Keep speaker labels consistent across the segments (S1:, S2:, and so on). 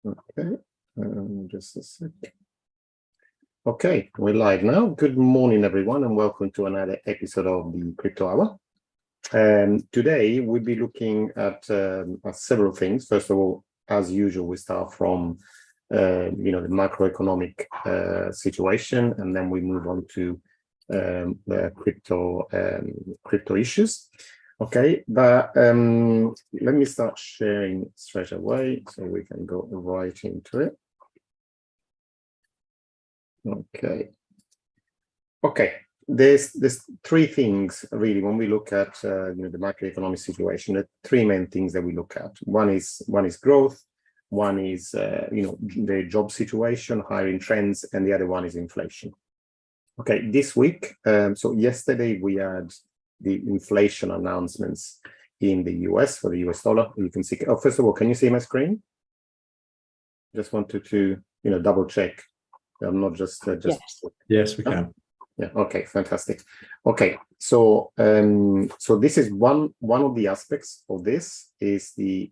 S1: Okay, just a second. Okay, we're live now. Good morning, everyone, and welcome to another episode of the Crypto Hour. Today, we'll be looking at several things. First of all, as usual, we start from the macroeconomic situation, and then we move on to the crypto issues. Okay, but let me start sharing straight away so we can go right into it. Okay. There's three things really when we look at the macroeconomic situation. The three main things that we look at. One is growth. One is the job situation, hiring trends, and the other one is inflation. Okay, this week. So yesterday we had the inflation announcements in the US for the US dollar. You can see. Oh, first of all, can you see my screen? Just wanted to double check. I'm not just.
S2: Yes, we can.
S1: Yeah. Okay. Fantastic. Okay. So so this is one of the aspects of this is the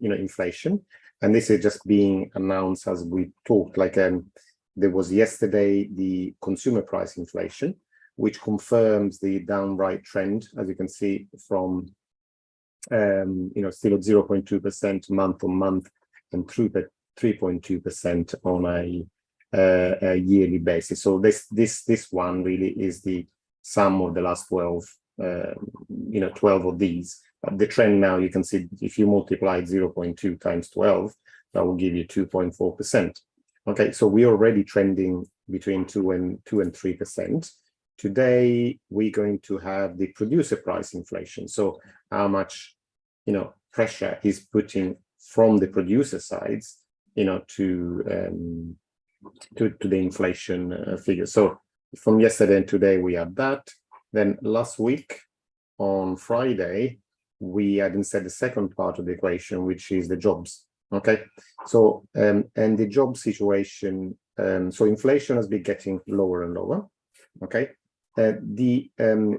S1: inflation, and this is just being announced as we talked. Like there was yesterday the consumer price inflation, which confirms the downward trend, as you can see from still at 0.2% month on month and through 3.2% on a yearly basis. So this one really is the sum of the last 12 of these. The trend now, you can see if you multiply 0.2 times 12, that will give you 2.4%. Okay, so we're already trending between 2 and 3%. Today we're going to have the producer price inflation. So how much pressure is putting from the producer sides to the inflation figure. So from yesterday and today we had that. Then last week on Friday we had instead the second part of the equation, which is the jobs. Okay, so and the job situation, so inflation has been getting lower and lower. Okay, the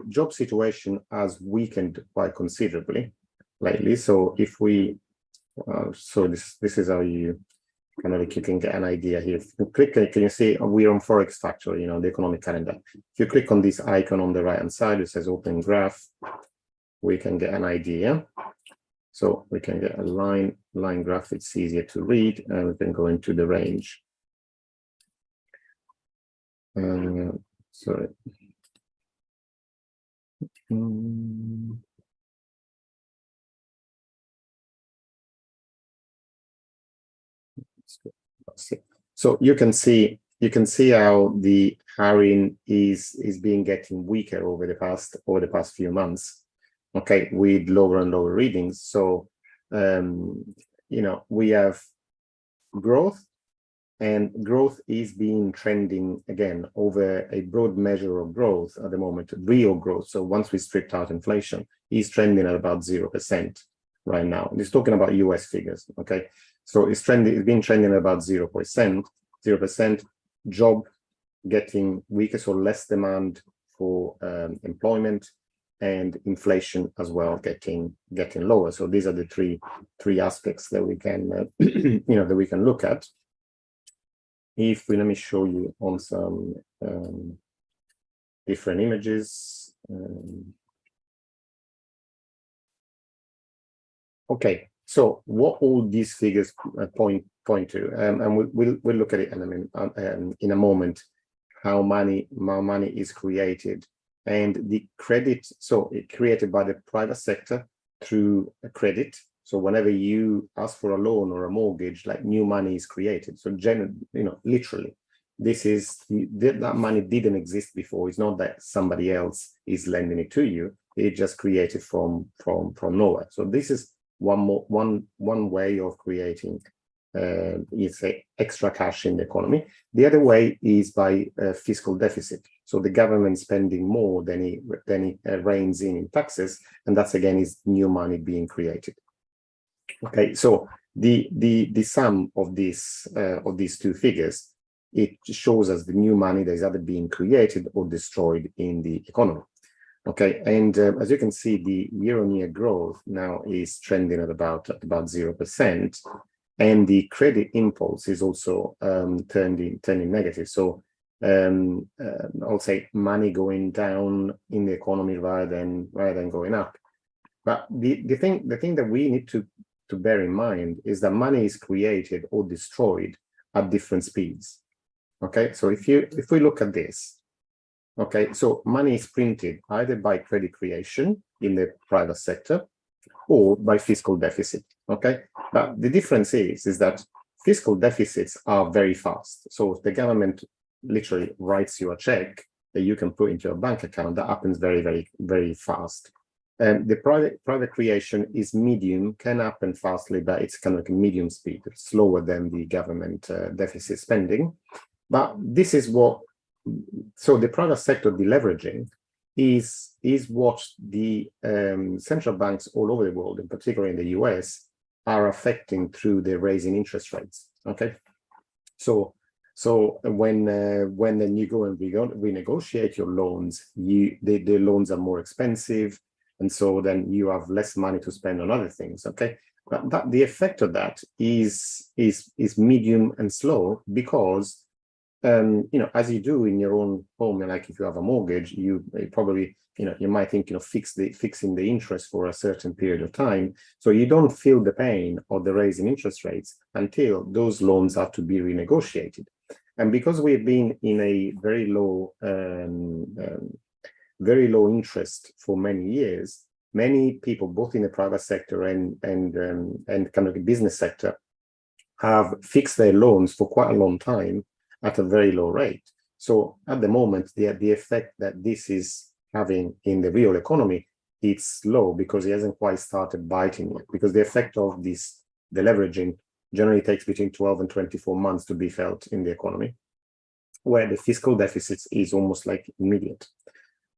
S1: job situation has weakened quite considerably lately. So if we so this is how you can get an idea here. If you click, can you see we're on Forex Factory, the economic calendar. If you click on this icon on the right hand side, it says open graph, we can get an idea. So we can get a line graph, it's easier to read, and we can go into the range. Sorry. So you can see how the hiring is being getting weaker over the past few months. Okay, with lower and lower readings. So we have growth, and growth is being trending again over a broad measure of growth at the moment, real growth. So once we stripped out inflation, is trending at about 0% right now. And it's talking about US figures. Okay, so it's been trending at about 0%. Job getting weaker, so less demand for employment, and inflation as well getting lower. So these are the three aspects that we can that we can look at. Let me show you on some different images. Okay, so what all these figures point to, and we'll look at it in a moment, how money is created, and the credit. So it's created by the private sector through a credit. So whenever you ask for a loan or a mortgage, like new money is created. So literally, that money didn't exist before. It's not that somebody else is lending it to you. It just created from nowhere. So this is one way of creating extra cash in the economy. The other way is by fiscal deficit. So the government spending more than it reins in taxes, and that's again is new money being created. Okay, so the sum of these two figures, it shows us the new money that is either being created or destroyed in the economy. Okay, and as you can see, the year-on-year growth now is trending at about 0%. and the credit impulse is also turning negative. So I'll say money going down in the economy rather than going up. But the thing that we need to bear in mind is that money is created or destroyed at different speeds. Okay, so if we look at this, okay, so money is printed either by credit creation in the private sector or by fiscal deficit. Okay, but the difference is that fiscal deficits are very fast. So if the government literally writes you a check that you can put into a bank account, that happens very, very, very fast. The private creation is medium, can happen fastly, but it's kind of like a medium speed, slower than the government deficit spending. But this is what, so the private sector deleveraging is what the central banks all over the world, in particular in the US, are affecting through the raising interest rates. Okay, so when then you go and renegotiate your loans, the loans are more expensive, and so then you have less money to spend on other things. Okay, but the effect of that is medium and slow, because as you do in your own home, like if you have a mortgage, you probably, you might think, fixing the interest for a certain period of time. So you don't feel the pain of the raising interest rates until those loans have to be renegotiated. And because we've been in a very low interest for many years, many people, both in the private sector and kind of the business sector, have fixed their loans for quite a long time at a very low rate. So at the moment, the effect that this is having in the real economy, it's low because it hasn't quite started biting yet, because the effect of this deleveraging generally takes between 12 and 24 months to be felt in the economy, where the fiscal deficits is almost like immediate.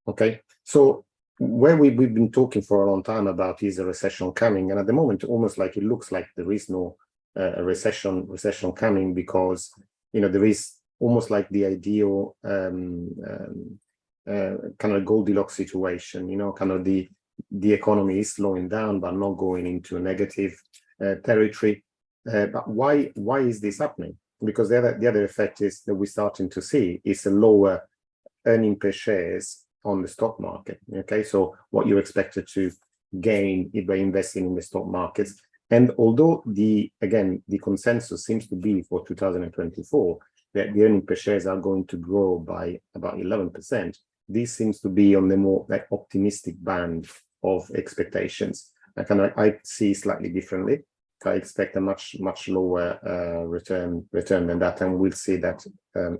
S1: Okay, so where we've been talking for a long time about is a recession coming, and at the moment, almost like it looks like there is no recession coming, because there is almost like the ideal kind of Goldilocks situation. Kind of the economy is slowing down but not going into negative territory. But why is this happening? Because the other effect is that we're starting to see is a lower earning per shares on the stock market. Okay, so what you're expected to gain by investing in the stock markets. And although the consensus seems to be for 2024 that the earning per shares are going to grow by about 11%, this seems to be on the more optimistic band of expectations. I see slightly differently. I expect a much lower return than that, and we'll see that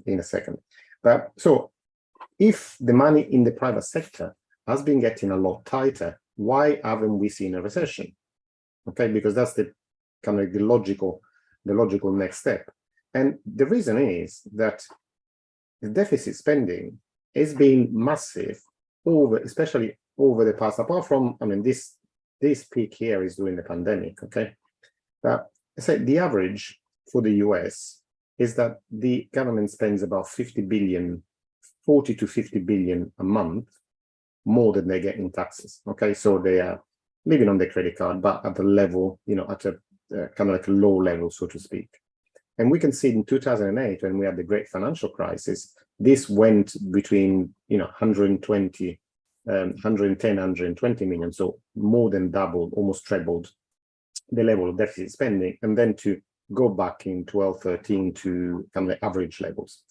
S1: in a second. But so, if the money in the private sector has been getting a lot tighter, why haven't we seen a recession? Okay, because that's the kind of the logical next step. And the reason is that the deficit spending has been massive especially over the past, apart from, this peak here is during the pandemic, okay? But I say the average for the US is that the government spends about 40 to 50 billion a month more than they get in taxes, okay? So they are living on their credit card, but at the level, at a kind of like a low level, so to speak. And we can see in 2008, when we had the great financial crisis, this went between, 110, 120 million. So more than doubled, almost trebled the level of deficit spending, and then to go back in 12, 13 to kind of the average levels.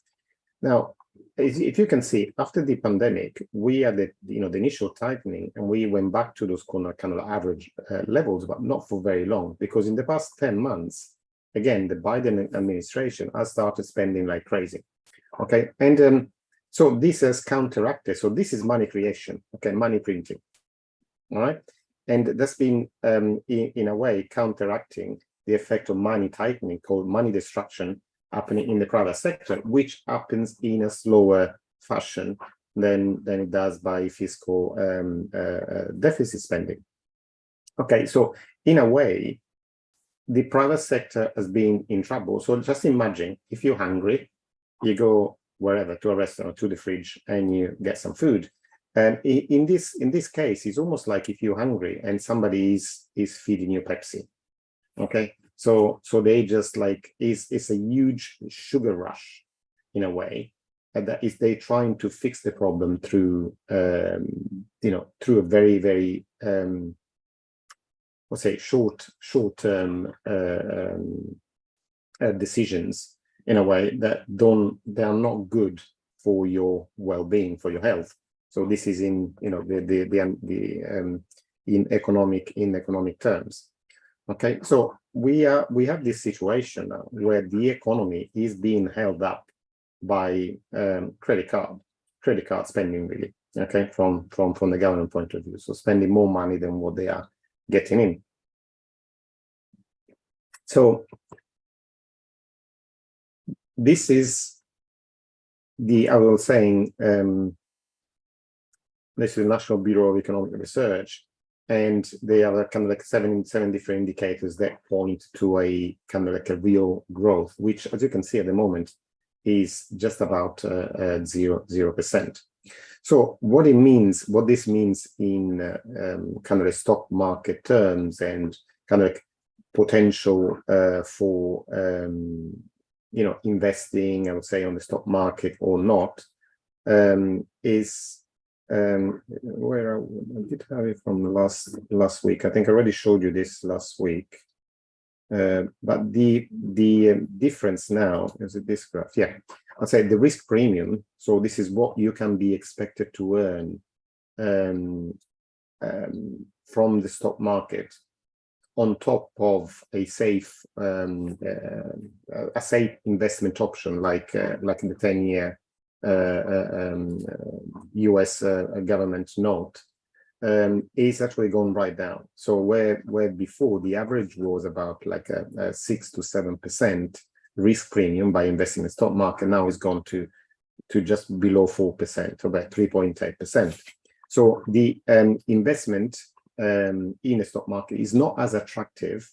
S1: Now, if you can see, after the pandemic, we had the initial tightening, and we went back to those kind of average levels, but not for very long, because in the past 10 months, again, the Biden administration has started spending like crazy. Okay, and so this has counteracted. So this is money creation, okay, money printing. All right, and that's been in a way counteracting the effect of money tightening, called money destruction, happening in the private sector, which happens in a slower fashion than it does by fiscal deficit spending. Okay, so in a way, the private sector has been in trouble. So just imagine, if you're hungry, you go wherever, to a restaurant, to the fridge, and you get some food. And in this case, it's almost like if you're hungry and somebody is feeding you Pepsi. Okay, So they just like it's a huge sugar rush in a way, and that is they trying to fix the problem through through a very very let's say short-term decisions in a way that they are not good for your well-being, for your health. So this is in in economic terms. Okay, so we have this situation now where the economy is being held up by credit card spending, really. Okay, from the government point of view, so spending more money than what they are getting in. So this is I was saying, this is the National Bureau of Economic Research, and they have kind of like seven different indicators that point to a kind of like a real growth, which, as you can see at the moment, is just about 0%. So what this means in kind of the stock market terms and kind of like potential for investing, I would say, on the stock market or not, is where I did have it from last week. I think I already showed you this last week. But the difference now is this graph. Yeah, I'd say the risk premium. So this is what you can be expected to earn from the stock market on top of a safe investment option like in the 10-year US government note. Is actually gone right down. So where before the average was about like a 6 to 7% risk premium by investing in the stock market, now it's gone to just below 4%, about 3.8%. So the investment in the stock market is not as attractive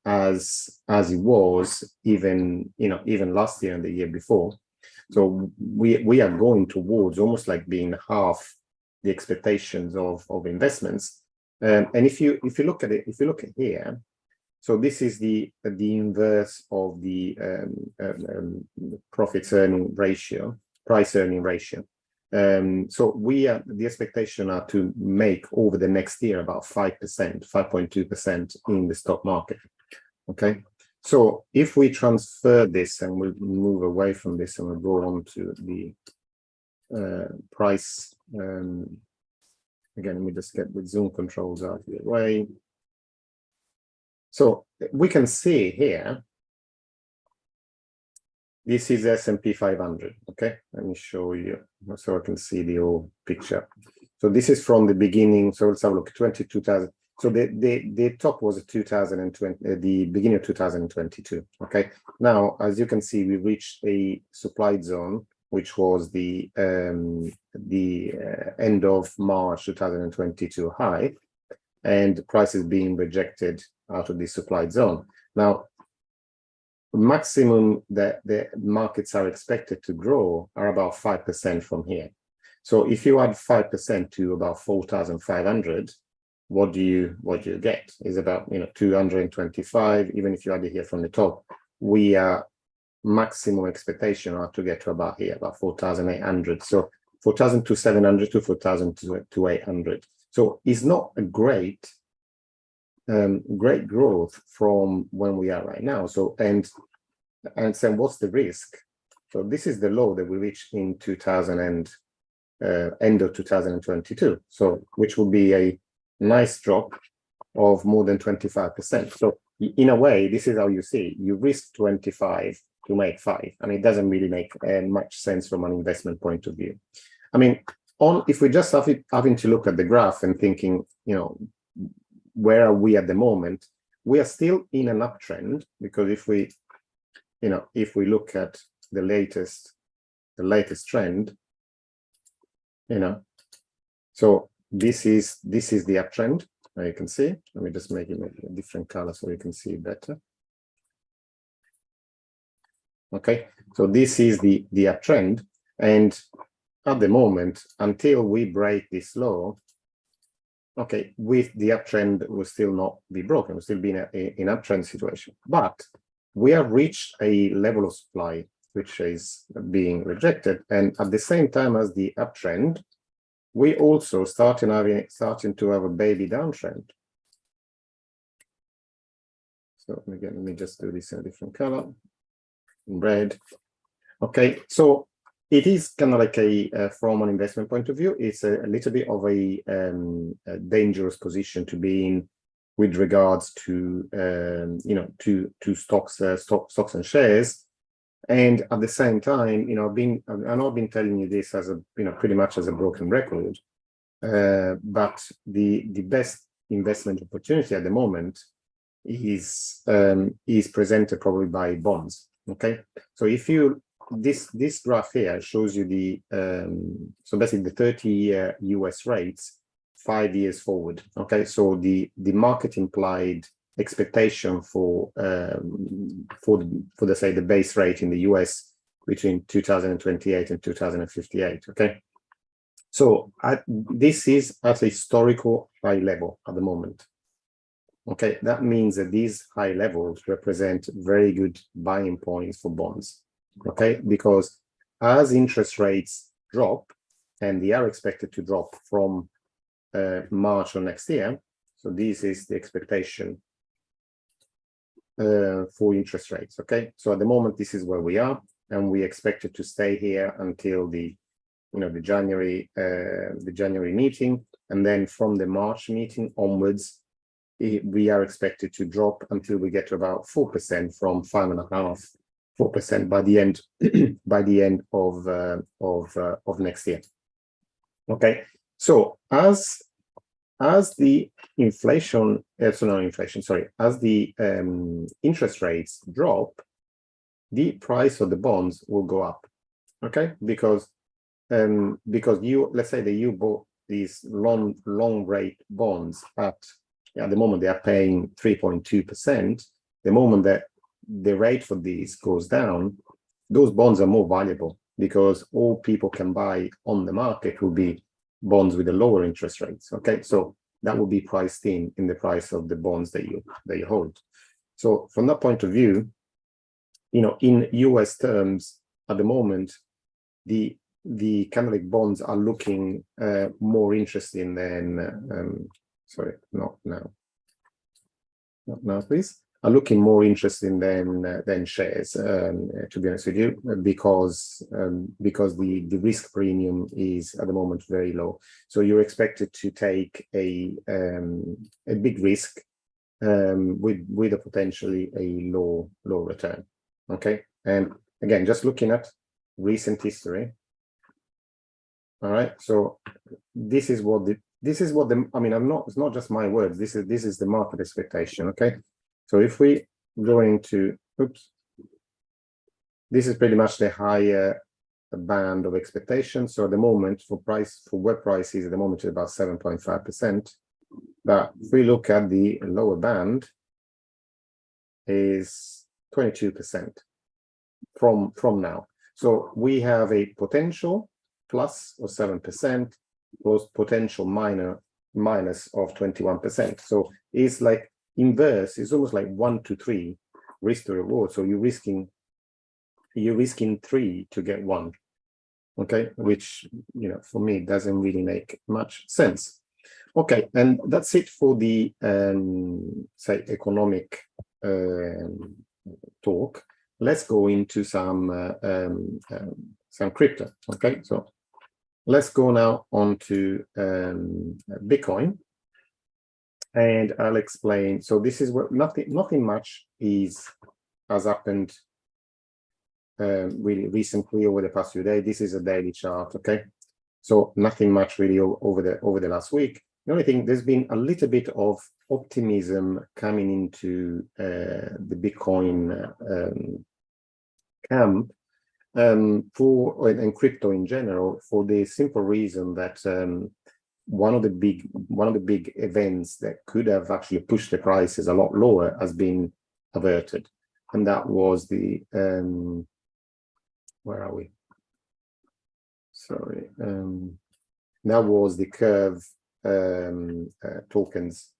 S1: as it was even last year and the year before. So we are going towards almost like being half the expectations of investments, and if you look at it, here, so this is the inverse of the price earning ratio. So the expectation are to make over the next year about 5%, 5.2% in the stock market. Okay, so if we transfer this and we'll move away from this and we'll go on to the price. Again, let me just get the zoom controls out of the way. So we can see here, this is S&P 500. Okay, let me show you so I can see the whole picture. So this is from the beginning. So let's have a look. 2000. So the top was 2020, the beginning of 2022. Okay, now as you can see, we reached a supply zone, which was the end of March 2022 high, and prices being rejected out of the supply zone. Now, maximum that the markets are expected to grow are about 5% from here. So if you add 5% to about 4,500, what do you get? Is about 225. Even if you add it here from the top, we are maximum expectation are to get to about here, about 4,800. So 4,700 to 4,800. So it's not a great growth from when we are right now. So and so what's the risk? So this is the low that we reached in end of 2022. So which will be a nice drop of more than 25%. So in a way, this is how you see you risk 25 to make 5. I mean, it doesn't really make much sense from an investment point of view. I mean, if we just having to look at the graph and thinking, where are we at the moment? We are still in an uptrend, because if we look at the latest trend, so this is the uptrend. Now you can see. Let me just make it a different color so you can see it better. Okay, so this is the uptrend, and at the moment, until we break this low, okay, with the uptrend will still not be broken, will still be in an uptrend situation. But we have reached a level of supply which is being rejected, and at the same time as the uptrend, we also starting to have a baby downtrend. So again, let me just do this in a different color, in red. Okay, so it is kind of like from an investment point of view, it's a little bit of a dangerous position to be in with regards to to stocks and shares. And at the same time, I've not been telling you this as a pretty much as a broken record, but the best investment opportunity at the moment is presented probably by bonds. Okay, so if you this graph here shows you the so basically the 30-year US rates 5 years forward. Okay, so the market implied expectation for say the base rate in the US between 2028 and 2058. Okay, so this is at a historical high level at the moment. Okay, that means that these high levels represent very good buying points for bonds. Okay, because as interest rates drop, and they are expected to drop from March of next year, so this is the expectation for interest rates. Okay, so at the moment this is where we are, and we expect it to stay here until the January meeting, and then from the March meeting onwards, we are expected to drop until we get to about 4% from 5.5%, 4% by the end of next year. Okay, so as the inflation, as the interest rates drop, the price of the bonds will go up. Okay, because let's say that you bought these long rate bonds at the moment they are paying 3.2%. The moment that the rate for these goes down, those bonds are more valuable because all people can buy on the market will be bonds with the lower interest rates. Okay, so that will be priced in the price of the bonds that you hold. So from that point of view, in US terms at the moment, the Kinetic bonds are looking more interesting than sorry, not now, please. Are looking more interesting than shares, to be honest with you, because the risk premium is at the moment very low. So you're expected to take a big risk with a potentially a low return. Okay, and again, just looking at recent history. All right, so this is what the it's not just my words. This is the market expectation. Okay, so if we go into, this is pretty much the higher band of expectation. So at the moment for web prices at the moment is about 7.5%. But if we look at the lower band, is 22% from now. So we have a potential plus of 7%. Plus potential minus of 21%. So it's like inverse. It's almost like 1 to 3 risk to reward. So you're risking 3 to get 1. Okay, which for me doesn't really make much sense. Okay, and that's it for the say economic talk. Let's go into some crypto. Okay, so let's go now on to Bitcoin, and I'll explain. So this is what nothing much has happened really recently over the past few days. This is a daily chart. Okay, so nothing much really over the last week. The only thing, there's been a little bit of optimism coming into the Bitcoin camp. And crypto in general, for the simple reason that one of the big events that could have actually pushed the prices a lot lower has been averted, and that was the where are we? Sorry, that was the curve tokens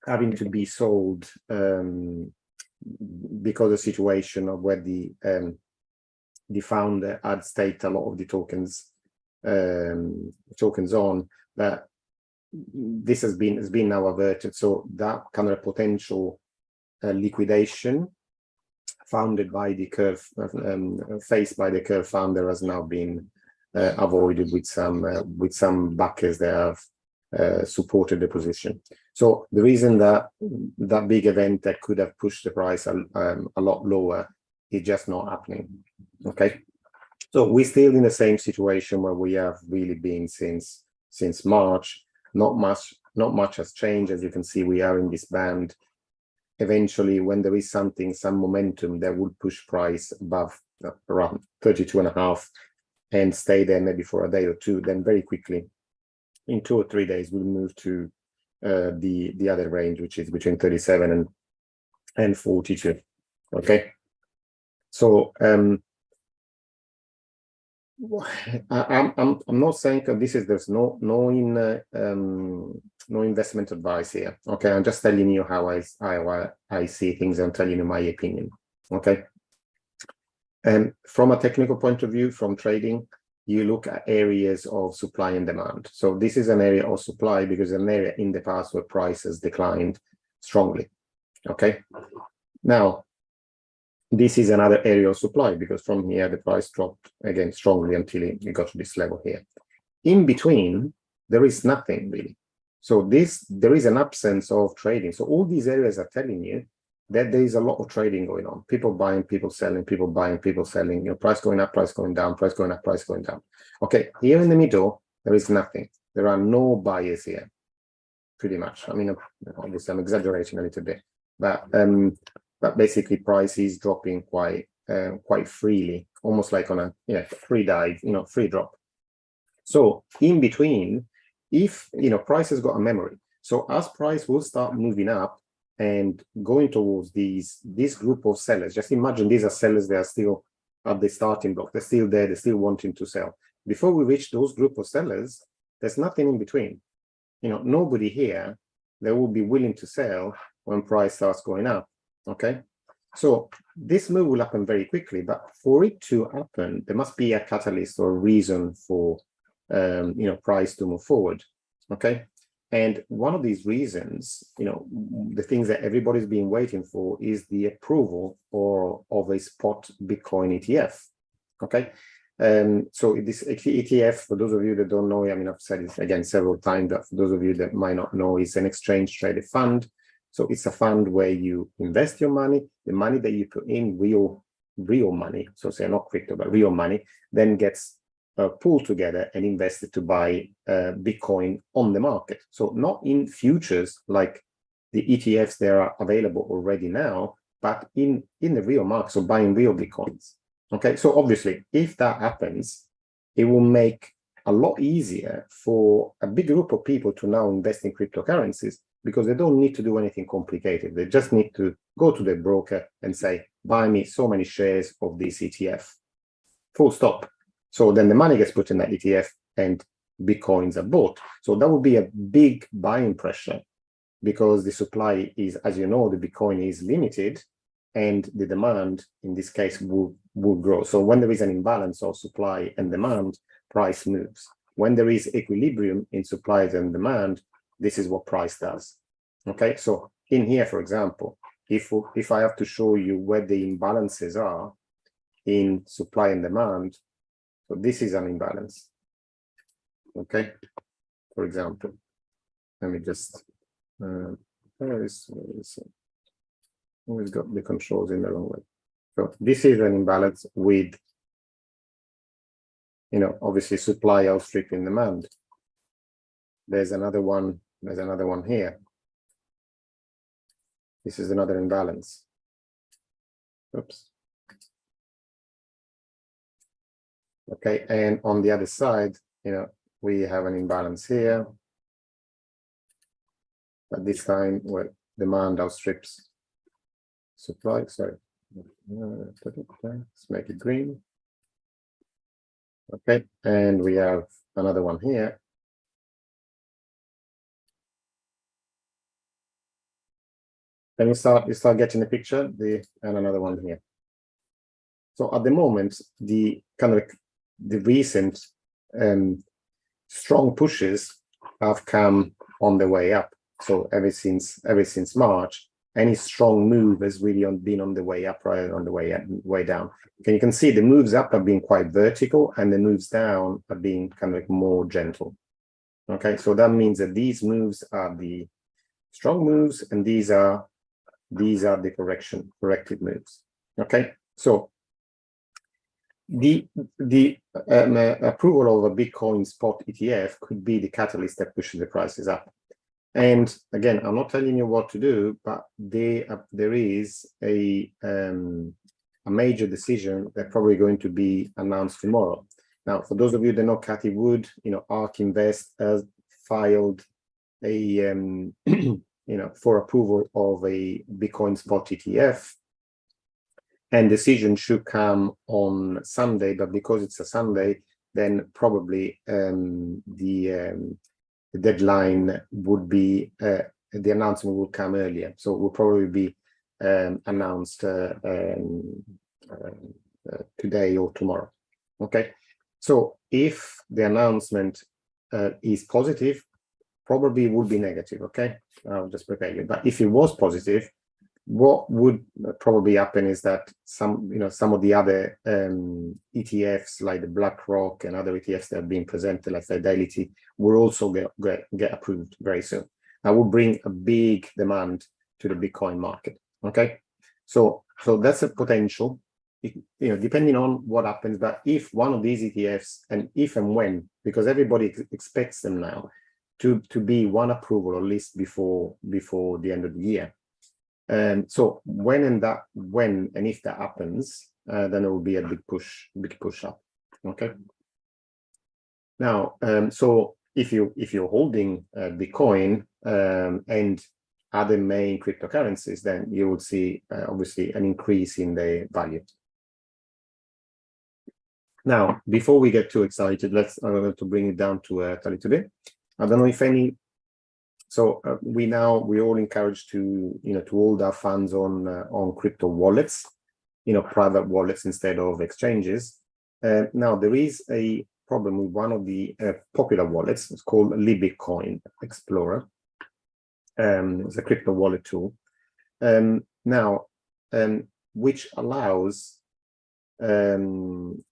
S1: having to be sold because of the situation of where the founder had staked a lot of the tokens on, that this has been now averted. So that kind of potential liquidation founded by the Curve, faced by the Curve founder, has now been avoided with some backers that have supported the position. So the reason that big event that could have pushed the price a lot lower is just not happening. Okay, so we're still in the same situation where we have really been since March. Not much has changed. As you can see, we are in this band. Eventually, when there is some momentum that would push price above around 32.5 and stay there maybe for a day or two, then very quickly in 2 or 3 days we'll move to the other range, which is between 37 and 42. Okay, so I'm not saying that there's no investment advice here. Okay, I'm just telling you how I see things and telling you my opinion. Okay, and from a technical point of view, from trading, you look at areas of supply and demand. So this is an area of supply because an area in the past where prices declined strongly. Okay, now this is another area of supply because from here the price dropped again strongly until it got to this level here. In between, there is nothing really. So there is an absence of trading. So all these areas are telling you that there is a lot of trading going on. People buying, people selling, people buying, people selling. You know, price going up, price going down, price going up, price going down. Okay, here in the middle, there is nothing. There are no buyers here, pretty much. I mean, obviously I'm exaggerating a little bit, but basically price is dropping quite freely, almost like on a free dive, free drop. So in between, if price has got a memory, so as price will start moving up and going towards this group of sellers, just imagine these are sellers, they are still at the starting block, they're still there, they're still wanting to sell. Before we reach those group of sellers, there's nothing in between. Nobody here that will be willing to sell when price starts going up. Okay, so this move will happen very quickly, but for it to happen, there must be a catalyst or a reason for price to move forward. Okay, and one of these reasons, the things that everybody's been waiting for is the approval of a spot Bitcoin ETF. Okay, so this ETF, for those of you that don't know, I mean, I've said it again several times, but for those of you that might not know, it's an exchange traded fund. So it's a fund where you invest your money, the money that you put in, real money, so say not crypto, but real money, then gets pulled together and invested to buy Bitcoin on the market. So not in futures like the ETFs that are available already now, but in the real market, so buying real Bitcoins. Okay, so obviously, if that happens, it will make a lot easier for a big group of people to now invest in cryptocurrencies, because they don't need to do anything complicated. They just need to go to their broker and say, buy me so many shares of this ETF, full stop. So then the money gets put in that ETF and Bitcoins are bought. So that would be a big buying pressure because the supply is, as you know, the Bitcoin is limited and the demand in this case will grow. So when there is an imbalance of supply and demand, price moves. When there is equilibrium in supply and demand, this is what price does. Okay, so in here, for example, if I have to show you where the imbalances are in supply and demand, so this is an imbalance. Okay, for example, let me just always got the controls in the wrong way. So this is an imbalance with, obviously supply outstripping demand. There's another one here. This is another imbalance. Oops. Okay, and on the other side, we have an imbalance here. But this time where demand outstrips supply. Sorry. Let's make it green. Okay, and we have another one here. Then you start getting the picture. And another one here. So at the moment, the kind of the recent strong pushes have come on the way up. So ever since March, any strong move has really been on the way up rather than on the way down. And you can see the moves up have been quite vertical, and the moves down have been kind of like more gentle. Okay, so that means that these moves are the strong moves, and these are the corrective moves. Okay, so the approval of a Bitcoin spot ETF could be the catalyst that pushes the prices up. And again, I'm not telling you what to do, but there is a major decision that's probably going to be announced tomorrow. Now, for those of you that know Cathy Wood, ARK Invest has filed a for approval of a Bitcoin spot ETF, and decision should come on Sunday. But because it's a Sunday, then probably the deadline would be the announcement will come earlier, so it will probably be announced today or tomorrow. Okay, so if the announcement is positive, probably would be negative. Okay, I'll just prepare you. But if it was positive, what would probably happen is that some of the other ETFs like the BlackRock and other ETFs that have been presented, like Fidelity, will also get approved very soon. That will bring a big demand to the Bitcoin market. Okay, so that's a potential, depending on what happens. But if one of these ETFs, and if and when, because everybody expects them now to be one approval at least before the end of the year. So when and if that happens, then it will be a big push up. Okay. Now, so if you're holding Bitcoin and other main cryptocurrencies, then you would see obviously an increase in the value. Now, before we get too excited, I'm to bring it down to a little bit. I don't know if any. So we're all encouraged to to hold our funds on crypto wallets, private wallets instead of exchanges. Now there is a problem with one of the popular wallets. It's called Libitcoin Explorer. It's a crypto wallet tool. Now, which allows some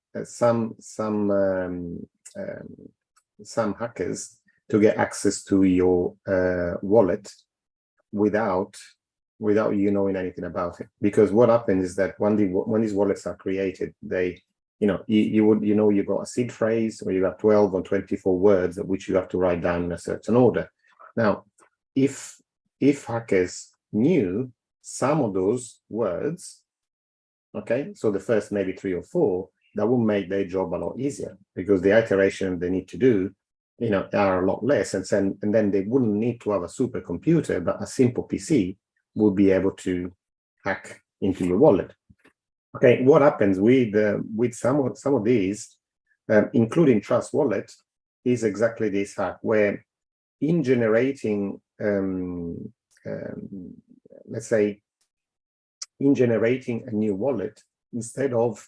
S1: hackers to get access to your wallet without you knowing anything about it. Because what happens is that when these wallets are created, they you got a seed phrase, or you have 12 or 24 words which you have to write down in a certain order. Now, if hackers knew some of those words, okay, so the first maybe 3 or 4, that will make their job a lot easier, because the iteration they need to do are a lot less, and then they wouldn't need to have a supercomputer, but a simple PC would be able to hack into your wallet. Okay, what happens with some of these, including Trust Wallet, is exactly this hack, where in generating, let's say, in generating a new wallet, instead of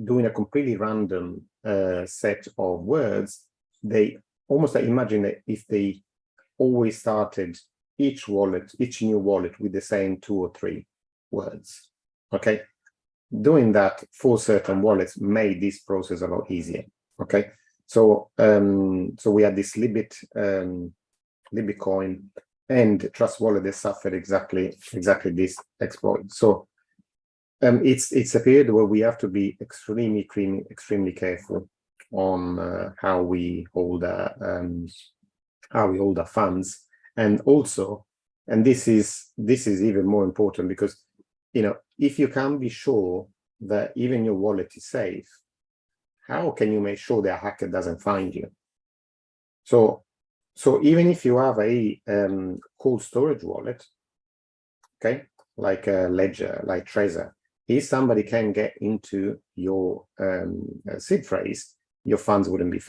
S1: doing a completely random set of words, they almost imagine that if they always started each new wallet with the same 2 or 3 words. Okay, doing that for certain wallets made this process a lot easier. Okay, so we had this Libitcoin and Trust Wallet that suffered exactly this exploit. So it's a period where we have to be extremely careful on how we hold our funds, and also, and this is even more important, because if you can't be sure that even your wallet is safe, how can you make sure that a hacker doesn't find you? So even if you have a cold storage wallet, okay, like a Ledger, like Trezor, if somebody can get into your seed phrase, your funds wouldn't be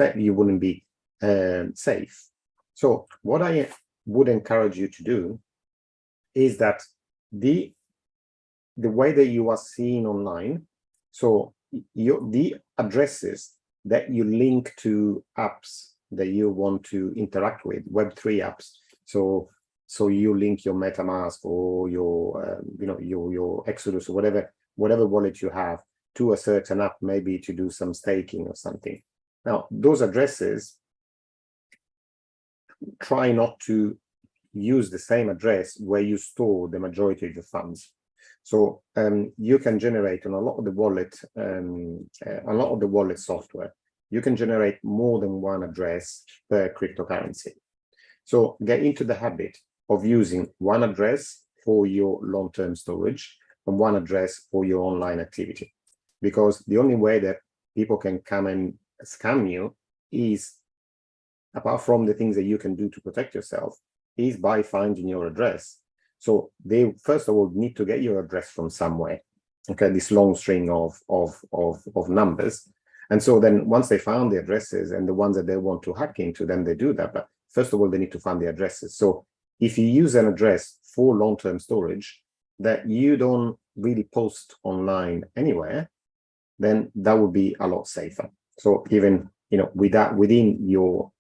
S1: safe. So what I would encourage you to do is that the way that you are seeing online, so the addresses that you link to apps that you want to interact with, Web3 apps. So you link your MetaMask or your your Exodus or whatever wallet you have to a certain app, maybe to do some staking or something. Now, those addresses, try not to use the same address where you store the majority of your funds. So you can generate on a lot of the wallet software, you can generate more than one address per cryptocurrency. So get into the habit of using one address for your long-term storage and one address for your online activity. Because the only way that people can come and scam you is, apart from the things that you can do to protect yourself, is by finding your address. So they first of all need to get your address from somewhere. Okay, this long string of numbers. And so then once they found the addresses and the ones that they want to hack into, then they do that. But first of all, they need to find the addresses. So if you use an address for long-term storage that you don't really post online anywhere, then that would be a lot safer. So even within your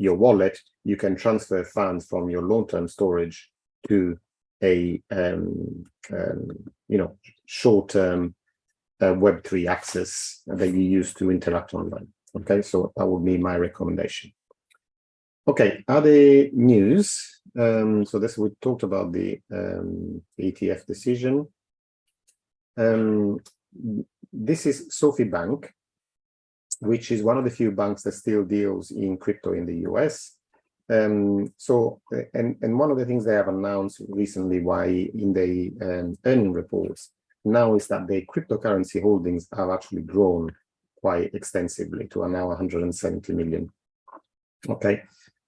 S1: wallet, you can transfer funds from your long-term storage to a short-term Web3 access that you use to interact online. Okay, so that would be my recommendation. Okay, other news. So this, we talked about the ETF decision. This is Sophie Bank, which is one of the few banks that still deals in crypto in the US. And one of the things they have announced recently, why in the earning reports now, is that the cryptocurrency holdings have actually grown quite extensively to now 170 million. Okay,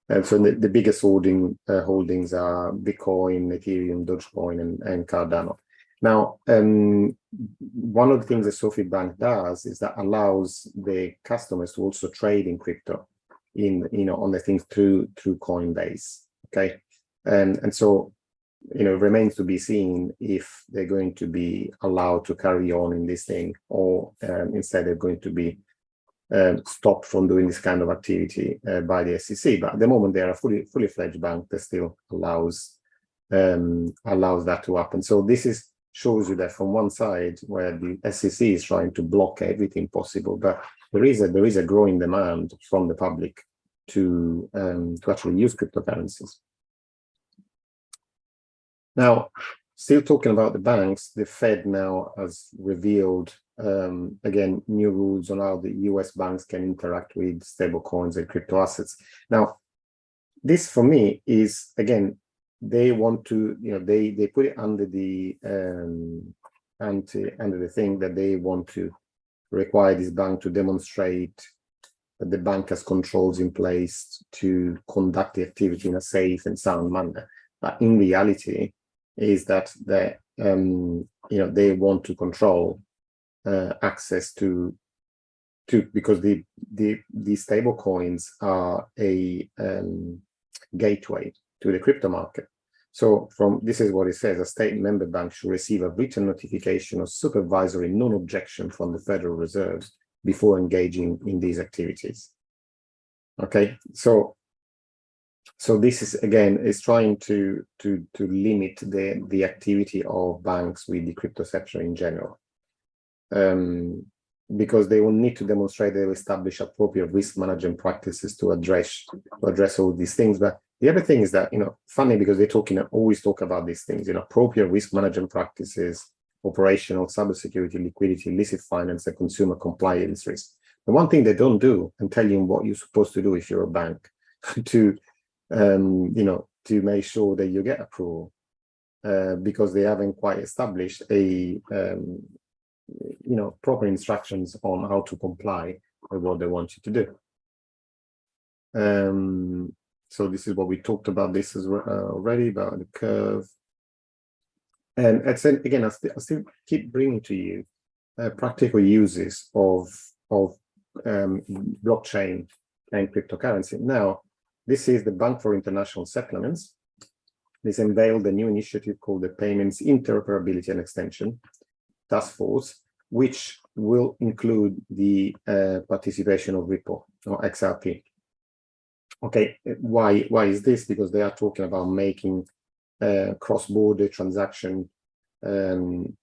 S1: and so the biggest holdings are Bitcoin, Ethereum, Dogecoin, and Cardano. Now, one of the things that Sophie Bank does is that allows the customers to also trade in crypto, on the things through Coinbase. Okay, and so it remains to be seen if they're going to be allowed to carry on in this thing, or instead they're going to be stopped from doing this kind of activity by the SEC. But at the moment, they are a fully fledged bank that still allows that to happen. So this shows you that from one side, where the SEC is trying to block everything possible, but there is a growing demand from the public to actually use cryptocurrencies. Now, still talking about the banks, the Fed now has revealed again new rules on how the US banks can interact with stablecoins and crypto assets. Now, this for me is, again, they want to, they put it under the under the thing that they want to require this bank to demonstrate that the bank has controls in place to conduct the activity in a safe and sound manner. But in reality, is that they want to control access to because the stable coins are a gateway to the crypto market. So this is what it says: a state member bank should receive a written notification of supervisory non-objection from the Federal Reserve before engaging in these activities. Okay, so this is, again, is trying to limit the activity of banks with the crypto sector in general, because they will need to demonstrate they will establish appropriate risk management practices to address all these things. But the other thing is that, funny, because they always talk about these things, appropriate risk management practices, operational, cybersecurity, liquidity, illicit finance, and consumer compliance risk. The one thing they don't do and tell you what you're supposed to do if you're a bank to make sure that you get approval, because they haven't quite established a proper instructions on how to comply with what they want you to do. So this is what we talked about this as already, about the curve. And again, I still keep bringing to you practical uses of blockchain and cryptocurrency. Now, this is the Bank for International Settlements. this unveiled a new initiative called the Payments Interoperability and Extension Task Force, which will include the participation of Ripple or XRP. Okay, why is this? Because they are talking about making cross-border transaction and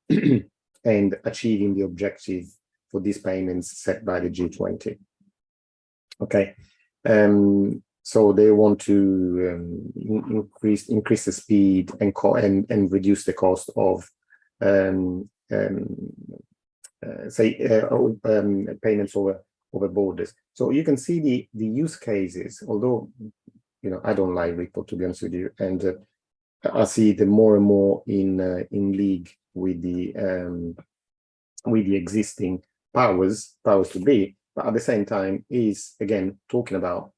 S1: achieving the objective for these payments set by the G20. Okay, so they want to increase the speed and reduce the cost of payments over borders. So you can see the use cases. Although I don't like Ripple, to be honest with you, and I see them more and more in league with the existing powers to be, but at the same time is again talking about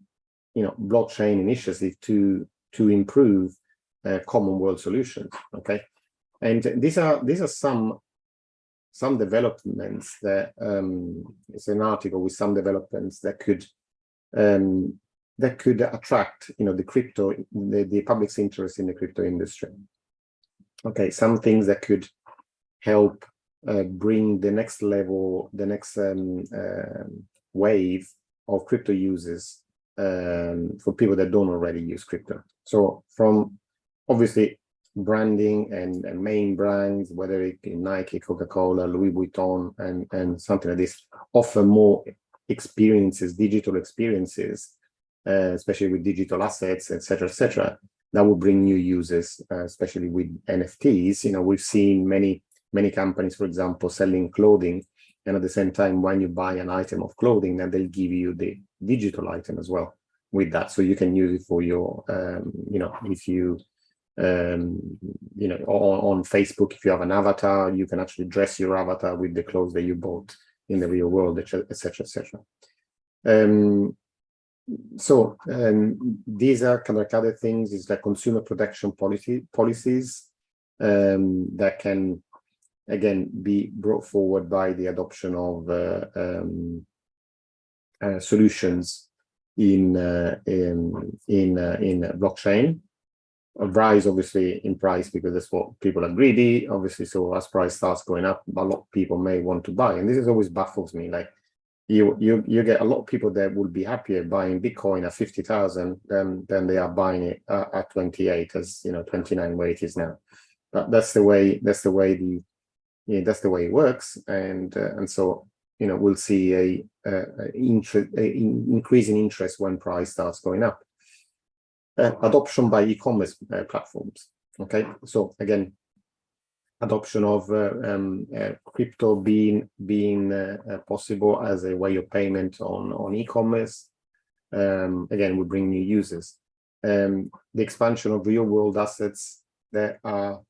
S1: blockchain initiative to improve common world solutions. Okay, and these are some developments that it's an article with some developments that could attract the public's interest in the crypto industry. Okay, some things that could help bring the next level, the next wave of crypto users for people that don't already use crypto. So from obviously branding and main brands, whether it be Nike, Coca-Cola, Louis Vuitton, and something like this, offer more experiences, digital experiences, especially with digital assets, etc., that will bring new users, especially with NFTs. We've seen many companies, for example, selling clothing, and at the same time, when you buy an item of clothing, then they'll give you the digital item as well with that, so you can use it for your, if you, on Facebook, if you have an avatar, you can actually dress your avatar with the clothes that you bought in the real world, etc. These are kind of other things, is like consumer protection policies that can again be brought forward by the adoption of solutions in blockchain. A rise obviously in price, because that's what people are greedy, obviously. So as price starts going up, a lot of people may want to buy, and this is always baffles me. Like you get a lot of people that will be happier buying Bitcoin at 50,000 than they are buying it at 28, as 29 where it is now. But that's the way it works, and so we'll see a increase in interest when price starts going up. Adoption by e-commerce platforms. Okay, so again, adoption of crypto being possible as a way of payment on e-commerce, again, will bring new users. The expansion of real-world assets that are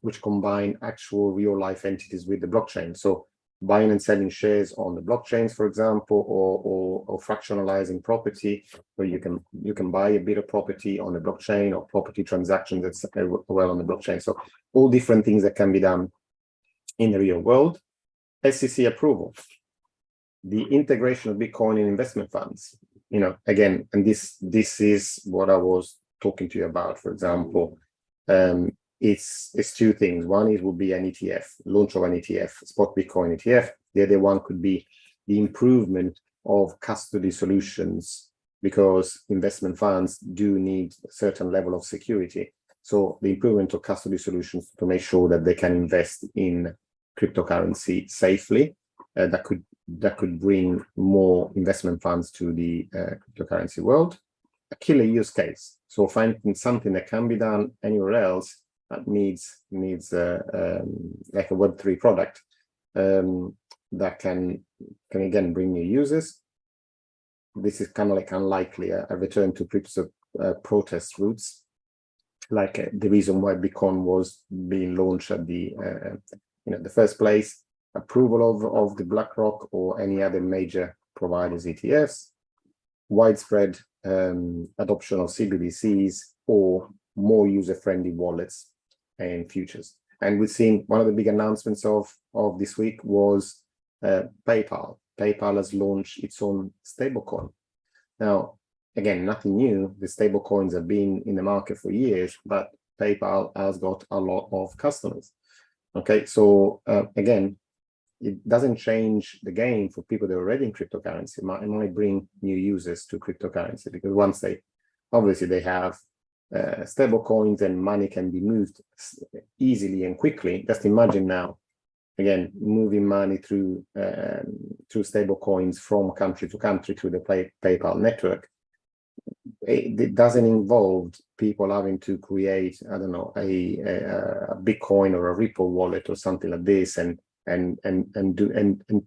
S1: which combine actual real-life entities with the blockchain. So buying and selling shares on the blockchains, for example, or fractionalizing property, where you can buy a bit of property on the blockchain, or property transactions that's well on the blockchain. So all different things that can be done in the real world. SEC approval, the integration of Bitcoin in investment funds. Again, and this is what I was talking to you about. For example, it's two things. One, it would be an ETF, launch of an ETF, spot Bitcoin ETF. The other one could be the improvement of custody solutions, because investment funds do need a certain level of security. So the improvement of custody solutions to make sure that they can invest in cryptocurrency safely, that could bring more investment funds to the cryptocurrency world. A killer use case. So finding something that can be done anywhere else that needs like a Web3 product that can again bring new users. This is kind of like unlikely a return to crypto protest routes, like the reason why Bitcoin was being launched at the first place. Approval of the BlackRock or any other major providers ETFs, widespread adoption of CBDCs, or more user-friendly wallets and futures. And we've seen one of the big announcements of this week was PayPal. PayPal has launched its own stablecoin. Now, again, nothing new. The stable coins have been in the market for years, but PayPal has got a lot of customers. Okay, so again, it doesn't change the game for people that are already in cryptocurrency. It might bring new users to cryptocurrency, because once they have stable coins and money can be moved easily and quickly. Just imagine now, again, moving money through stable coins from country to country through the PayPal network. It doesn't involve people having to create, I don't know, a Bitcoin or a Ripple wallet or something like this, and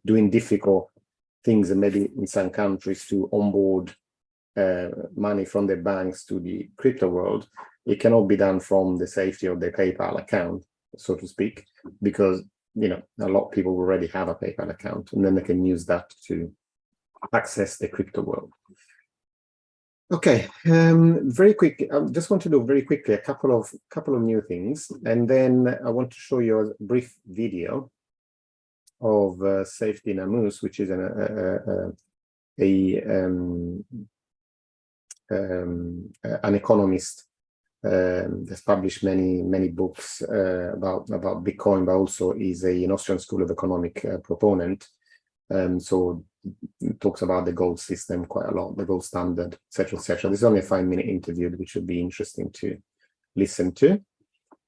S1: doing difficult things, and maybe in some countries to onboard money from the banks to the crypto world. It cannot be done from the safety of the PayPal account, so to speak, because a lot of people already have a PayPal account, and then they can use that to access the crypto world. Okay, very quick. I just want to do very quickly a couple of new things, and then I want to show you a brief video of Safety Namus, which is an economist that's published many books about Bitcoin, but also is an Austrian School of Economic proponent. So it talks about the gold system quite a lot, the gold standard, etc., etc. This is only a 5-minute interview, which would be interesting to listen to.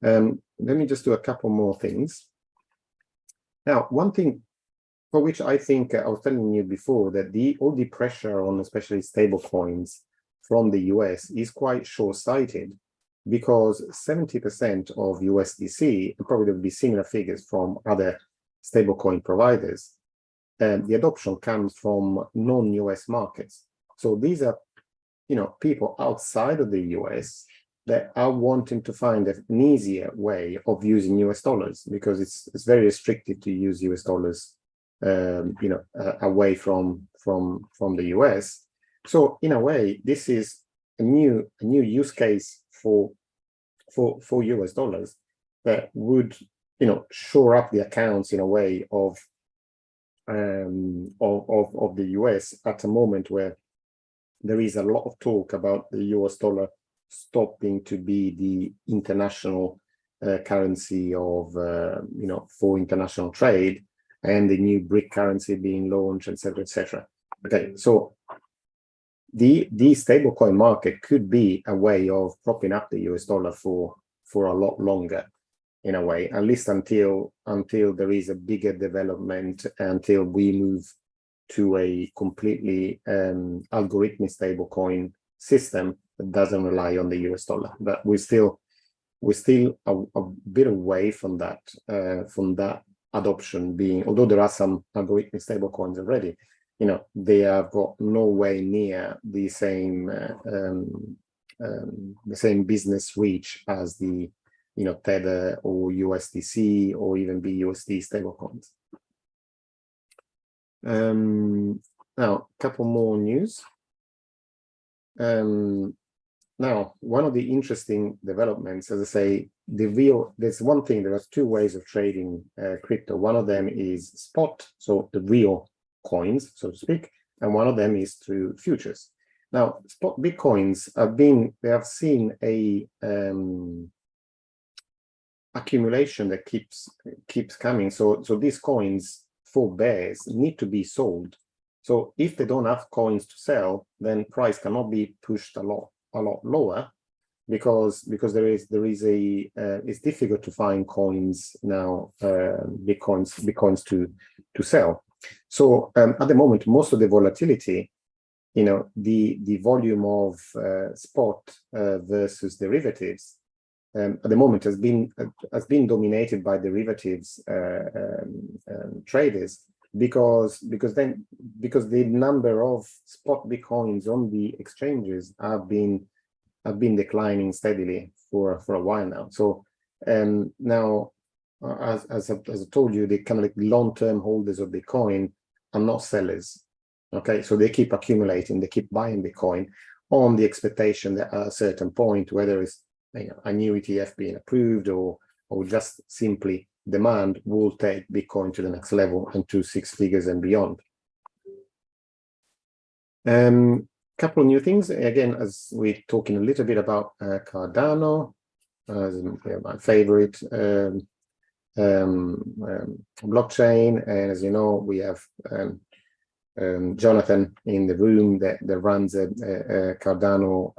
S1: Let me just do a couple more things. Now, one thing for which I think I was telling you before, that all the pressure on especially stable coins from the US is quite short-sighted, because 70% of USDC, and probably there will be similar figures from other stablecoin providers, the adoption comes from non-US markets. So these are, people outside of the US that are wanting to find an easier way of using US dollars, because it's very restricted to use US dollars, away from the US. So in a way, this is a new use case for US dollars that would, shore up the accounts in a way of the US at a moment where there is a lot of talk about the US dollar stopping to be the international currency of for international trade, and the new BRIC currency being launched, etc., etc. Okay, so the stablecoin market could be a way of propping up the US dollar for a lot longer, in a way, at least until there is a bigger development, until we move to a completely algorithmic stablecoin system that doesn't rely on the US dollar. But we're still a bit away from that adoption being, although there are some algorithmic stablecoins already, they have got no way near the same business reach as the Tether or USDC or even BUSD stablecoins. Now, a couple more news. Now, one of the interesting developments, as I say, there's one thing, there are two ways of trading crypto. One of them is spot, so the real coins, so to speak, and one of them is through futures. Now, spot Bitcoins have seen a accumulation that keeps coming. So these coins for bears need to be sold. So if they don't have coins to sell, then price cannot be pushed a lot lower, because there is it's difficult to find coins now, bitcoins to sell. So at the moment, most of the volatility, the volume of spot versus derivatives at the moment has been dominated by derivatives traders, because the number of spot bitcoins on the exchanges have been declining steadily for a while now. So now, as I told you, the kind of like long-term holders of Bitcoin are not sellers. Okay, so they keep accumulating, they keep buying Bitcoin on the expectation that at a certain point, whether it's a new ETF being approved or just simply demand, will take Bitcoin to the next level and to 6 figures and beyond. couple of new things. Again, as we're talking a little bit about Cardano, my favorite blockchain. And as you know, we have Jonathan in the room that runs a Cardano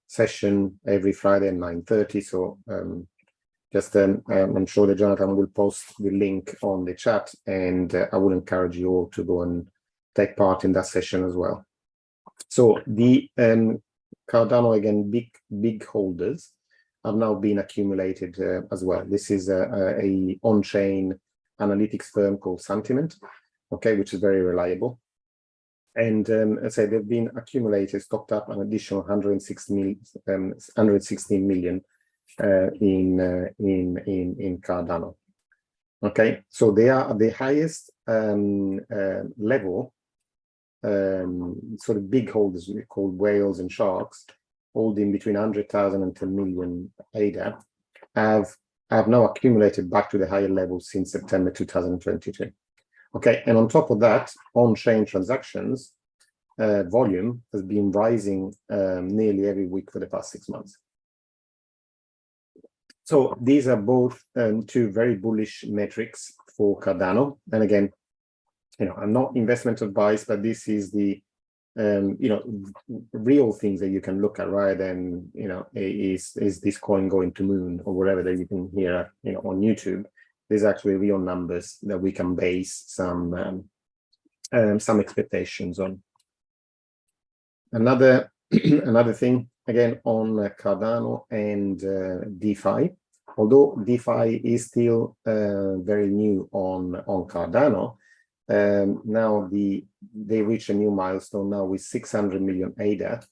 S1: session every Friday at 9:30. So I'm sure that Jonathan will post the link on the chat, and I would encourage you all to go and take part in that session as well. So the Cardano, again, big holders have now been accumulated as well. This is a on-chain analytics firm called Sentiment, okay, which is very reliable. And I say they've been accumulated, stocked up an additional 116 million in Cardano. Okay, so they are at the highest level. Sort of big holders called whales and sharks, holding between 100,000 and 10 million ADA, have now accumulated back to the higher level since September 2022. Okay, and on top of that, on-chain transactions volume has been rising nearly every week for the past 6 months. So these are both two very bullish metrics for Cardano. And again, I'm not investment advice, but this is the real things that you can look at, right? And is this coin going to moon or whatever that you can hear on YouTube. There's actually real numbers that we can base some expectations on. Another thing, again, on Cardano and DeFi, although DeFi is still very new on Cardano, now they reach a new milestone now with 600 million ADA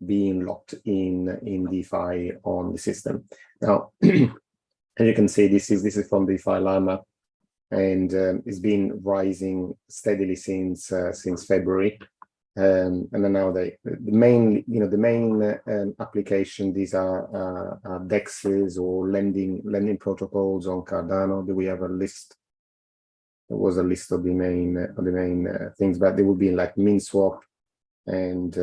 S1: being locked in DeFi on the system. Now, as you can see, this is from DeFi Llama, and it's been rising steadily since February. And then now the main application, these are DEXs or lending protocols on Cardano. Do we have a list? There was a list of the main things, but they would be like MinSwap, and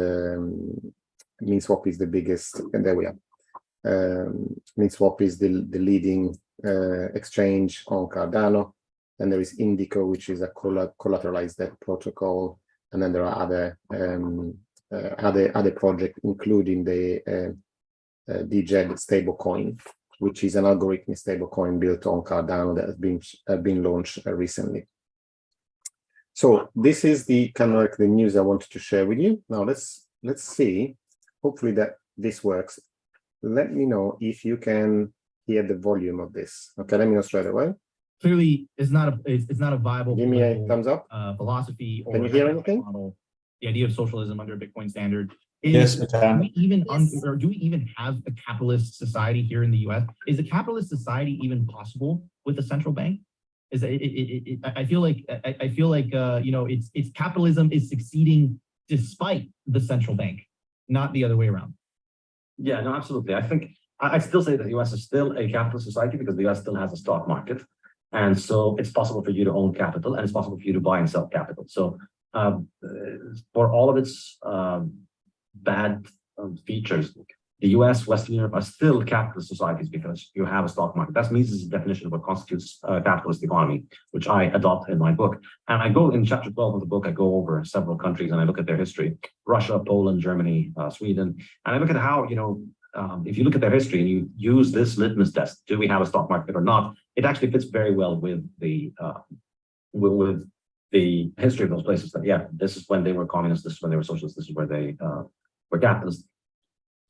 S1: MinSwap is the biggest, and there we are. MinSwap is the leading exchange on Cardano, and there is Indico, which is a collateralized debt protocol, and then there are other projects, including the DJED stablecoin, which is an algorithmic stablecoin built on Cardano that has been launched recently. So this is the kind of like the news I wanted to share with you. Now let's see. Hopefully that this works. Let me know if you can hear the volume of this. Okay, let me know straight away.
S3: Clearly, it's not a viable.
S1: Give me a thumbs up.
S3: Philosophy. Or
S1: can you hear anything?
S3: Model. The idea of socialism under a Bitcoin standard.
S2: Yes, we can.
S3: Do we even have a capitalist society here in the U.S.? Is a capitalist society even possible with a central bank? I feel like it's capitalism is succeeding despite the central bank, not the other way around.
S4: Yeah, no, absolutely. I think I still say that the US is still a capitalist society because the US still has a stock market. And so it's possible for you to own capital, and it's possible for you to buy and sell capital. So for all of its bad features, the US, Western Europe are still capitalist societies because you have a stock market. That's Mises' definition of what constitutes a capitalist economy, which I adopt in my book. And I go in chapter 12 of the book, I go over several countries and I look at their history: Russia, Poland, Germany, Sweden. And I look at how, if you look at their history and you use this litmus test, do we have a stock market or not? It actually fits very well with the history of those places. That, yeah, this is when they were communists, this is when they were socialists, this is where they were capitalists.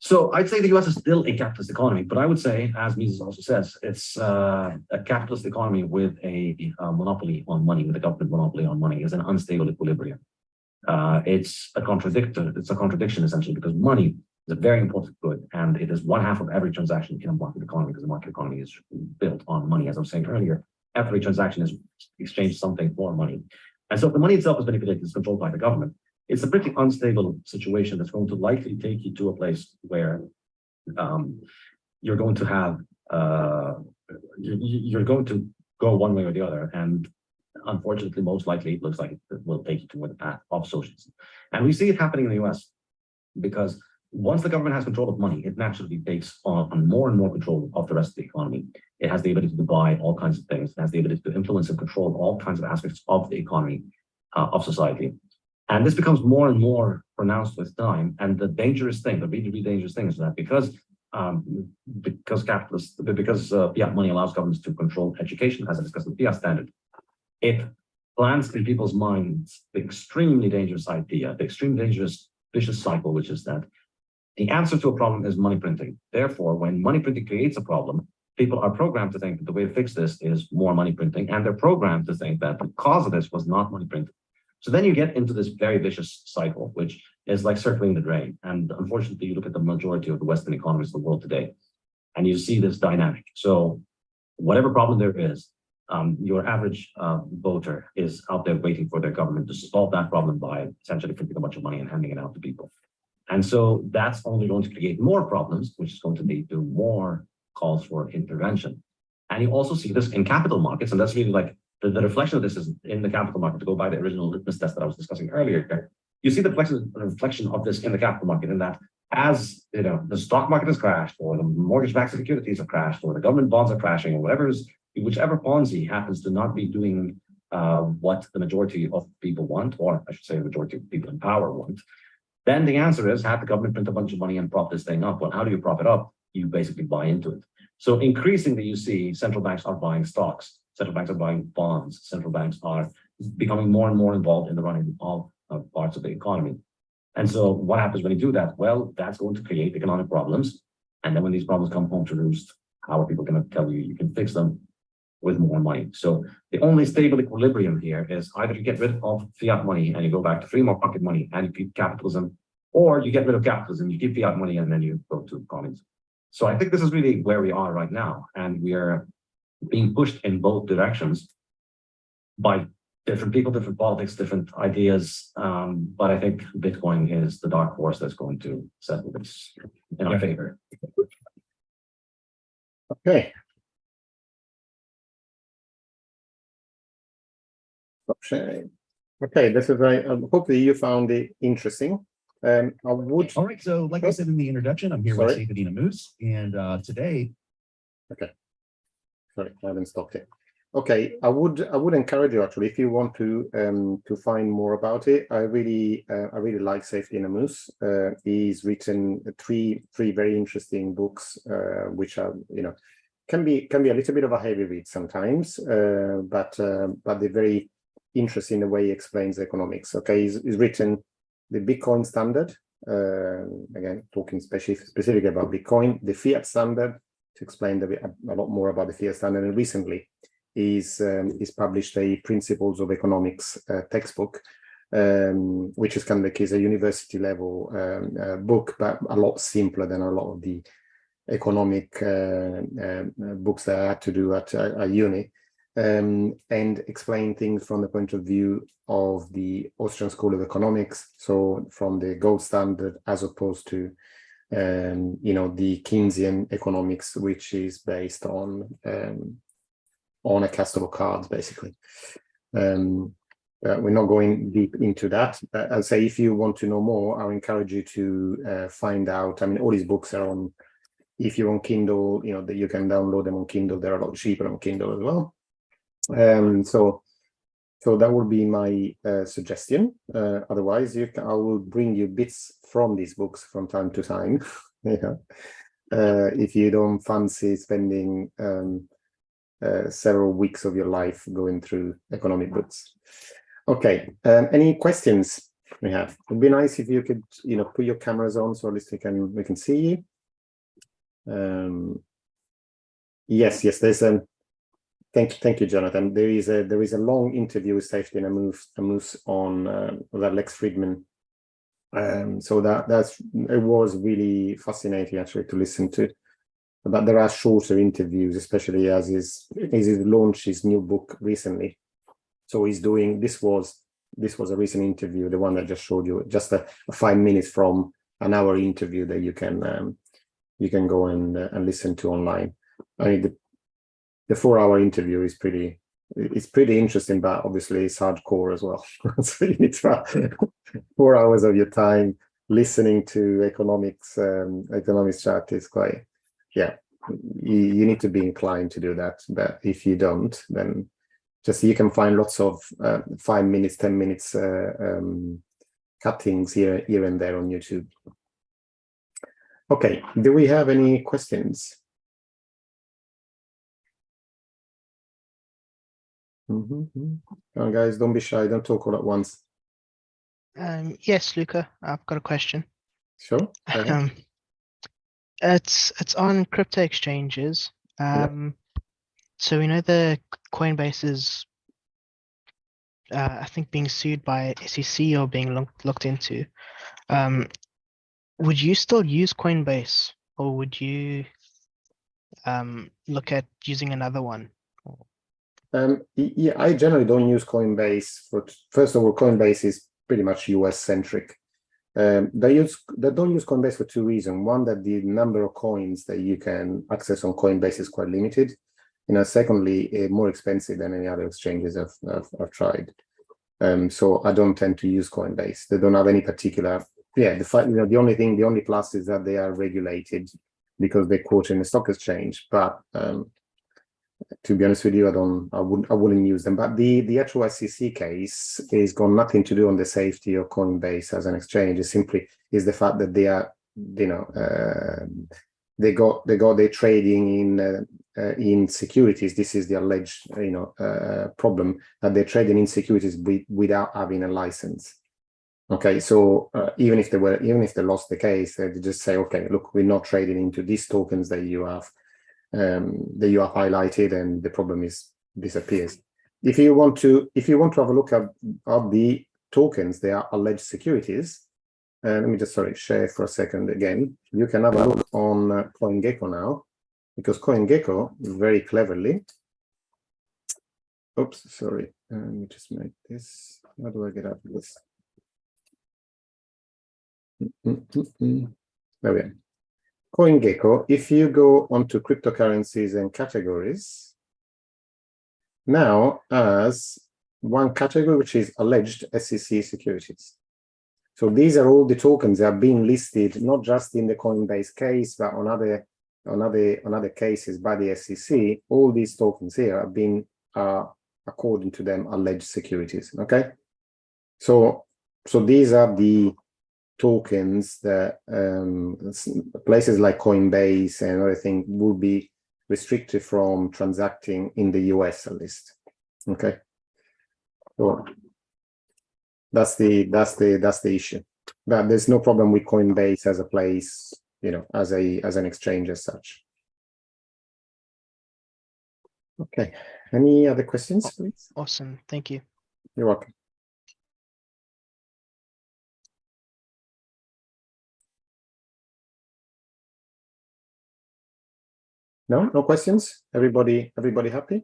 S4: So I'd say the US is still a capitalist economy, but I would say, as Mises also says, it's a capitalist economy with a monopoly on money, with a government monopoly on money. Is an unstable equilibrium. It's a contradiction essentially, because money is a very important good, and it is 1/2 of every transaction in a market economy, because the market economy is built on money. As I was saying earlier, every transaction is exchanged something for money. And so if the money itself is manipulated, it's controlled by the government, it's a pretty unstable situation that's going to likely take you to a place where you're going to have, you're going to go one way or the other. And unfortunately, most likely, it looks like it will take you toward the path of socialism. And we see it happening in the US because once the government has control of money, it naturally takes on more and more control of the rest of the economy. It has the ability to buy all kinds of things. It has the ability to influence and control all kinds of aspects of the economy, of society. And this becomes more and more pronounced with time. And the dangerous thing, the really, really dangerous thing is that because fiat money allows governments to control education, as I discussed with the fiat standard, it plants in people's minds the extremely dangerous idea, the extremely dangerous vicious cycle, which is that the answer to a problem is money printing. Therefore, when money printing creates a problem, people are programmed to think that the way to fix this is more money printing, and they're programmed to think that the cause of this was not money printing. So then you get into this very vicious cycle, which is like circling the drain. And unfortunately, you look at the majority of the Western economies of the world today, and you see this dynamic. So whatever problem there is, your average voter is out there waiting for their government to solve that problem by essentially printing a bunch of money and handing it out to people. And so that's only going to create more problems, which is going to lead to more calls for intervention. And you also see this in capital markets, and that's really like the reflection of this is in the capital market. To go by the original litmus test that I was discussing earlier, you see the reflection of this in the capital market, in that as you know, the stock market has crashed, or the mortgage-backed securities have crashed, or the government bonds are crashing, or whichever Ponzi happens to not be doing what the majority of people want, or I should say the majority of people in power want, then the answer is, have the government print a bunch of money and prop this thing up. Well, how do you prop it up? You basically buy into it. So increasingly, you see central banks are buying stocks, central banks are buying bonds, central banks are becoming more and more involved in the running of parts of the economy. And so what happens when you do that? Well, that's going to create economic problems. And then when these problems come home to roost, how are people going to tell you you can fix them? With more money. So the only stable equilibrium here is either you get rid of fiat money and you go back to free market money and you keep capitalism, or you get rid of capitalism, you keep fiat money, and then you go to communism. So I think this is really where we are right now, and we are being pushed in both directions by different people, different politics, different ideas. But I think Bitcoin is the dark horse that's going to settle this in our favor.
S1: Okay. Okay, this is hopefully you found it interesting. I would.
S3: All right, so like I said in the introduction, I'm here with Sophie Bank, and today.
S1: Okay, sorry, I haven't stopped it. Okay, I would encourage you actually, if you want to find more about it. I really like Sophie Bank. He's written three very interesting books, which are can be a little bit of a heavy read sometimes, but they're very interesting in the way he explains economics. Okay, he's written the Bitcoin standard, again talking specifically about Bitcoin, the fiat standard, to explain a lot more about the fiat standard, and recently he's published a Principles of Economics textbook, which is kind of like is a university level book, but a lot simpler than a lot of the economic books that I had to do at uni. And explain things from the point of view of the Austrian School of Economics, so from the gold standard, as opposed to the Keynesian economics, which is based on a cast of cards, basically. We're not going deep into that. I'll say if you want to know more, I'll encourage you to find out. I mean, all these books are on. If you're on Kindle, that you can download them on Kindle. They're a lot cheaper on Kindle as well. So that would be my suggestion. Otherwise, I will bring you bits from these books from time to time. If you don't fancy spending several weeks of your life going through economic books. Okay. Any questions we have? It'd be nice if you could, put your cameras on, so at least we can see you. Yes. There's Thank you, Jonathan. There is a long interview with Sophie Bank on that Lex Friedman. So it was really fascinating actually to listen to. But there are shorter interviews, especially as he's launched his new book recently. So he's doing this was a recent interview, the one I just showed you, just a 5 minutes from an hour interview that you can go and listen to online. I mean, the 4-hour interview is pretty it's pretty interesting, but obviously it's hardcore as well. So you need to have 4 hours of your time listening to economics chat is quite, yeah, you need to be inclined to do that. But if you don't, then just you can find lots of 5 minutes, 10 minutes cuttings here and there on YouTube. Okay, do we have any questions? Come on, guys, don't be shy, don't talk all at once.
S5: Yes, Luca, I've got a question.
S1: Sure.
S5: It's on crypto exchanges. So we know the Coinbase is, I think, being sued by SEC or being looked into. Would you still use Coinbase, or would you look at using another one?
S1: Yeah, I generally don't use Coinbase. First of all, Coinbase is pretty much US centric. They don't use Coinbase for 2 reasons. One, that the number of coins that you can access on Coinbase is quite limited. Secondly, more expensive than any other exchanges I've tried. So I don't tend to use Coinbase. They don't have any particular. Yeah, the only plus is that they are regulated because they're quoted in the stock exchange. But to be honest with you, I wouldn't use them. But the actual SEC case is got nothing to do on the safety of Coinbase as an exchange. It simply is the fact that they are, they're trading in securities. This is the alleged, problem, that they're trading in securities without having a license. Okay, so even if they lost the case, they just say, okay, look, we're not trading into these tokens that you have highlighted, and the problem disappears. If you want to have a look at the tokens, they are alleged securities. Let me just share for a second again. You can have a look on CoinGecko now, because CoinGecko very cleverly. Oops, sorry. Let me just make this. How do I get out of this? There we are. CoinGecko, if you go onto cryptocurrencies and categories, now has one category which is alleged SEC securities. So these are all the tokens that are being listed not just in the Coinbase case, but on other cases by the SEC. All these tokens here have been, according to them, alleged securities. Okay, so these are the tokens that places like Coinbase and other things will be restricted from transacting in the US at least. Okay, so that's the issue. But there's no problem with Coinbase as a place, as an exchange as such. Okay, any other questions, please?
S5: Awesome, thank you.
S1: You're welcome. No questions? Everybody happy?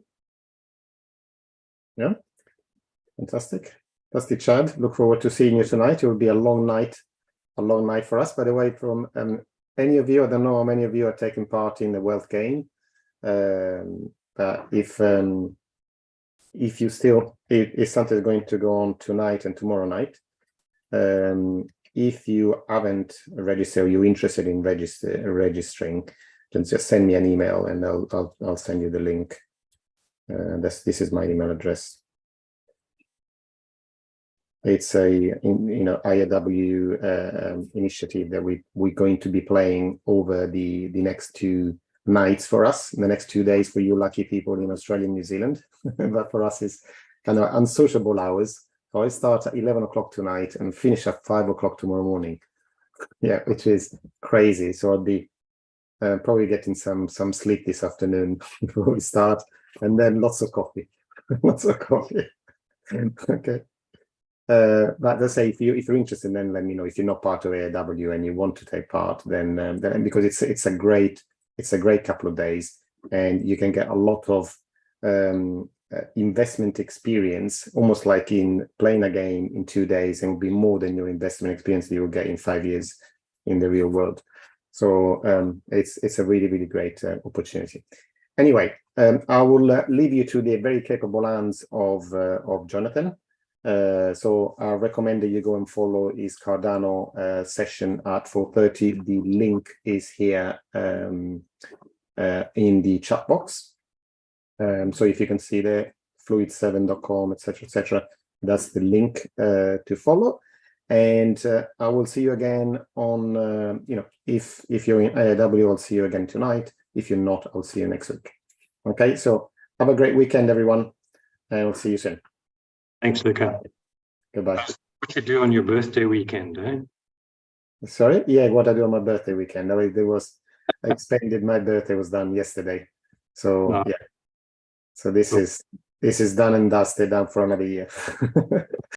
S1: Yeah, fantastic. That's the Chad. Look forward to seeing you tonight. It will be a long night for us. By the way, from any of you, I don't know how many of you are taking part in the wealth game. But if you still, if something is going to go on tonight and tomorrow night, if you haven't registered, you're interested in registering, then just send me an email and I'll send you the link. This is my email address. It's a IAW initiative that we're going to be playing over the next 2 nights for us, the next 2 days for you lucky people in Australia and New Zealand. But for us, it's kind of unsociable hours. So I start at 11 o'clock tonight and finish at 5 o'clock tomorrow morning. Yeah, which is crazy. So I'll be probably getting some sleep this afternoon before we start, and then lots of coffee. Lots of coffee. Okay. But let's say if you're interested, then let me know. If you're not part of AAW and you want to take part, then because it's a great couple of days, and you can get a lot of investment experience, almost like in playing a game in 2 days, and will be more than your investment experience that you'll get in 5 years in the real world. So it's a really, really great opportunity. anyway, I will leave you to the very capable hands of Jonathan. So I recommend that you go and follow his Cardano session at 4:30. The link is here in the chat box. So if you can see there, fluid7.com, etc., that's the link to follow. And I will see you again on, if you're in AIW, I'll see you again tonight. If you're not, I'll see you next week. Okay, so have a great weekend, everyone, and we'll see you soon.
S2: Thanks, Luca.
S1: Goodbye.
S2: What you do on your birthday weekend, eh?
S1: Sorry? Yeah, what I do on my birthday weekend. I extended, my birthday was done yesterday. So,
S2: Wow.
S1: yeah. So this is done and dusted, done for another year.